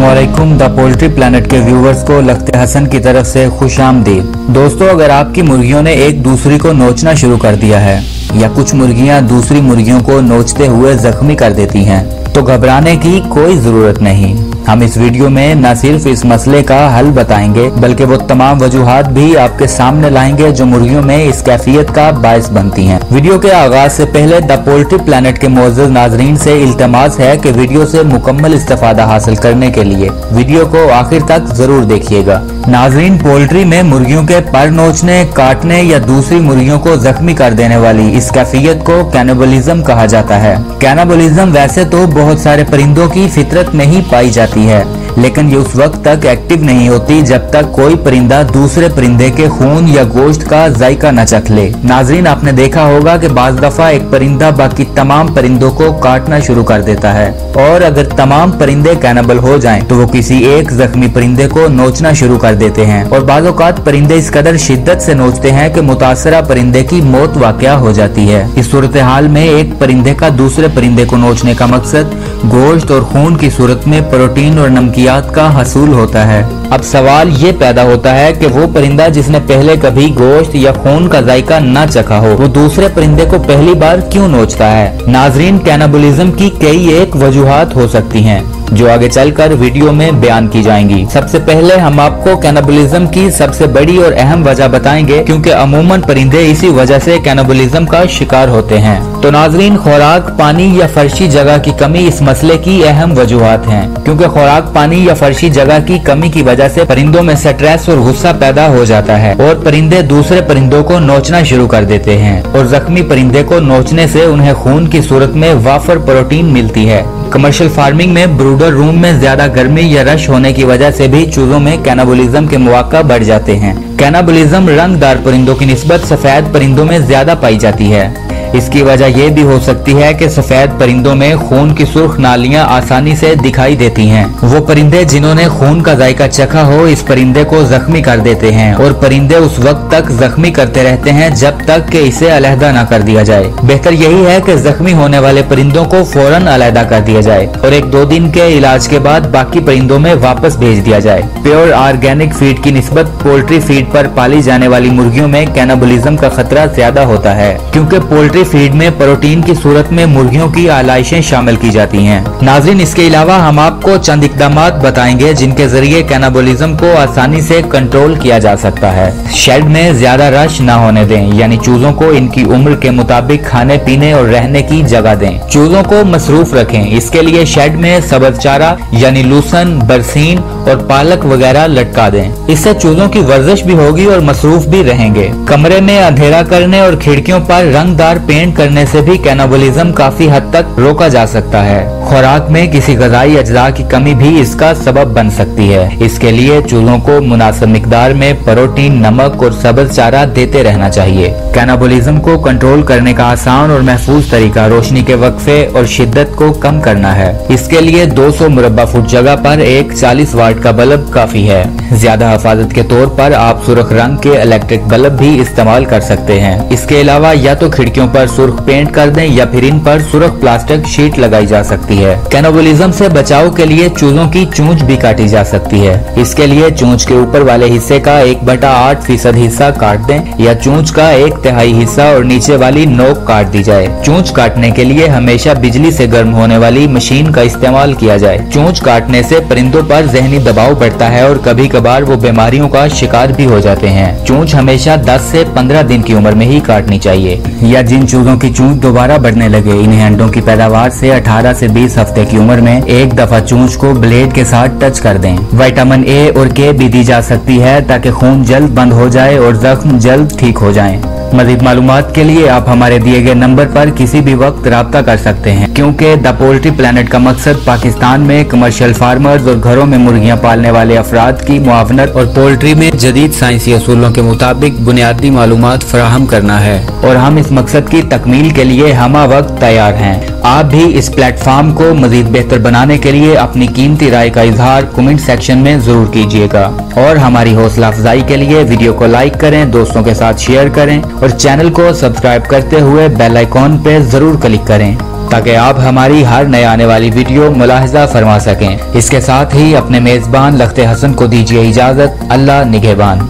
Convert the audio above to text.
अस्सलामुअलैकुम the poultry planet के viewers को लख्ते हसन की तरफ से खुशामदीद। दोस्तों, अगर आपकी मुर्गियों ने एक दूसरी को नोचना शुरू कर दिया है या कुछ मुर्गियां दूसरी मुर्गियों को नोचते हुए जख्मी कर देती हैं, तो घबराने की कोई जरूरत नहीं। हम इस वीडियो में न सिर्फ इस मसले का हल बताएंगे बल्कि वो तमाम वजूहात भी आपके सामने लाएंगे जो मुर्गियों में इस कैफियत का बायस बनती हैं। वीडियो के आगाज से पहले द पोल्ट्री प्लैनेट के मोअज़्ज़ज़ नाज़रीन से इल्तमास है कि वीडियो से मुकम्मल इस्तिफादा हासिल करने के लिए वीडियो को आखिर तक जरूर देखिएगा। नाज़रीन, पोल्ट्री में मुर्गियों के पर नोचने, काटने या दूसरी मुर्गियों को जख्मी कर देने वाली इस कैफियत को कैनिबलिज्म कहा जाता है। कैनिबलिज्म वैसे तो बहुत सारे परिंदों की फितरत में ही पाई जाती है, लेकिन ये उस वक्त तक एक्टिव नहीं होती जब तक कोई परिंदा दूसरे परिंदे के खून या गोश्त का जायका न चख ले। नाज़रीन, आपने देखा होगा कि बाज़ दफा एक परिंदा बाकी तमाम परिंदों को काटना शुरू कर देता है, और अगर तमाम परिंदे कैनिबल हो जाएं, तो वो किसी एक जख्मी परिंदे को नोचना शुरू कर देते हैं। और बाज़ औक़ात परिंदे इस कदर शिद्दत से नोचते हैं कि मुतासरा परिंदे की मौत वाक़या हो जाती है। इस सूरत हाल में एक परिंदे का दूसरे परिंदे को नोचने का मकसद गोश्त और खून की सूरत में प्रोटीन और नमकियात का हसूल होता है। अब सवाल ये पैदा होता है कि वो परिंदा जिसने पहले कभी गोश्त या खून का जायका न चखा हो, वो दूसरे परिंदे को पहली बार क्यों नोचता है? नाज़रीन, कैनिबलिज्म की कई एक वजूहात हो सकती हैं जो आगे चलकर वीडियो में बयान की जाएंगी। सबसे पहले हम आपको कैनिबलिज्म की सबसे बड़ी और अहम वजह बताएंगे, क्योंकि अमूमन परिंदे इसी वजह से कैनिबलिज्म का शिकार होते हैं। तो नाज़रीन, खुराक, पानी या फर्शी जगह की कमी इस मसले की अहम वजूहात हैं, क्योंकि खुराक, पानी या फर्शी जगह की कमी की वजह से परिंदों में स्ट्रेस और गुस्सा पैदा हो जाता है और परिंदे दूसरे परिंदों को नोचना शुरू कर देते हैं, और जख्मी परिंदे को नोचने से उन्हें खून की सूरत में वाफर प्रोटीन मिलती है। कमर्शियल फार्मिंग में ब्रूडर रूम में ज्यादा गर्मी या रश होने की वजह से भी चूजों में कैनिबलिज्म के मौका बढ़ जाते हैं। कैनिबलिज्म रंगदार परिंदों की निस्बत सफेद परिंदों में ज्यादा पाई जाती है। इसकी वजह यह भी हो सकती है कि सफेद परिंदों में खून की सुर्ख नालियां आसानी से दिखाई देती हैं। वो परिंदे जिन्होंने खून का जायका चखा हो इस परिंदे को जख्मी कर देते हैं, और परिंदे उस वक्त तक जख्मी करते रहते हैं जब तक कि इसे अलहदा न कर दिया जाए। बेहतर यही है कि जख्मी होने वाले परिंदों को फौरन अलहदा कर दिया जाए और 1-2 दिन के इलाज के बाद बाकी परिंदों में वापस भेज दिया जाए। प्योर ऑर्गेनिक फीड की निस्बत पोल्ट्री फीड पर पाली जाने वाली मुर्गियों में कैनिबलिज्म का खतरा ज्यादा होता है, क्योंकि पोल्ट्री फीड में प्रोटीन की सूरत में मुर्गियों की आलाइशें शामिल की जाती हैं। नाज़रीन, इसके अलावा हम आपको चंद इक़दामात बताएंगे जिनके जरिए कैनिबलिज्म को आसानी से कंट्रोल किया जा सकता है। शेड में ज्यादा रश न होने दें, यानी चूजों को इनकी उम्र के मुताबिक खाने पीने और रहने की जगह दें। चूजों को मसरूफ रखें। इसके लिए शेड में सब्ज़ चारा यानी लूसन, बरसीन और पालक वगैरह लटका दें। इससे चूजों की वर्जिश भी होगी और मसरूफ भी रहेंगे। कमरे में अंधेरा करने और खिड़कियों पर रंगदार पेंट करने से भी कैनिबलिज्म काफी हद तक रोका जा सकता है। खुराक में किसी ग़िज़ाई अज्जा की कमी भी इसका सबब बन सकती है। इसके लिए चूजों को मुनासिब मिकदार में प्रोटीन, नमक और सब्ज़ चारा देते रहना चाहिए। कैनिबलिज्म को कंट्रोल करने का आसान और महफूज तरीका रोशनी के वक्फे और शिद्दत को कम करना है। इसके लिए 200 मुरब्बा फुट जगह पर एक 40 वाट का बल्ब काफी है। ज्यादा हिफाजत के तौर पर आप सुर्ख रंग के इलेक्ट्रिक बल्ब भी इस्तेमाल कर सकते हैं। इसके अलावा या तो खिड़कियों पर सुर्ख पेंट कर दें या फिर इन पर सुर्ख प्लास्टिक शीट लगाई जा सकती है। कैनिबलिज्म से बचाव के लिए चूजों की चूंच भी काटी जा सकती है। इसके लिए चूंच के ऊपर वाले हिस्से का 1/8% हिस्सा काट दें या चूंच का 1/3 हिस्सा और नीचे वाली नोक काट दी जाए। चूंच काटने के लिए हमेशा बिजली से गर्म होने वाली मशीन का इस्तेमाल किया जाए। चूंच काटने से परिंदों पर जहनी दबाव बढ़ता है और कभी कभार वो बीमारियों का शिकार भी हो जाते हैं। चूंच हमेशा 10 से 15 दिन की उम्र में ही काटनी चाहिए। या जिन चूजों की चूंच दोबारा बढ़ने लगे, इन्हें अंडों की पैदावार से 18 से 20 हफ्ते की उम्र में एक दफा चूंच को ब्लेड के साथ टच कर दें। विटामिन ए और के भी दी जा सकती है ताकि खून जल्द बंद हो जाए और जख्म जल्द ठीक हो जाएं। मज़ीद मालूमात के लिए आप हमारे दिए गए नंबर पर किसी भी वक्त राब्ता कर सकते हैं, क्योंकि द पोल्ट्री प्लैनेट का मकसद पाकिस्तान में कमर्शियल फार्मर्स और घरों में मुर्गियां पालने वाले अफराद की मुआवनत और पोल्ट्री में जदीद साइंसी असूलों के मुताबिक बुनियादी मालूमात फराहम करना है, और हम इस मकसद की तकमील के लिए हमा वक्त तैयार हैं। आप भी इस प्लेटफॉर्म को मजीद बेहतर बनाने के लिए अपनी कीमती राय का इजहार कमेंट सेक्शन में जरूर कीजिएगा, और हमारी हौसला अफजाई के लिए वीडियो को लाइक करें, दोस्तों के साथ शेयर करें और चैनल को सब्सक्राइब करते हुए बेल आइकॉन पे जरूर क्लिक करें। ताकि आप हमारी हर नए आने वाली वीडियो मुलाहिजा फरमा सकें। इसके साथ ही अपने मेजबान लखते हसन को दीजिए इजाजत। अल्लाह निगहबान।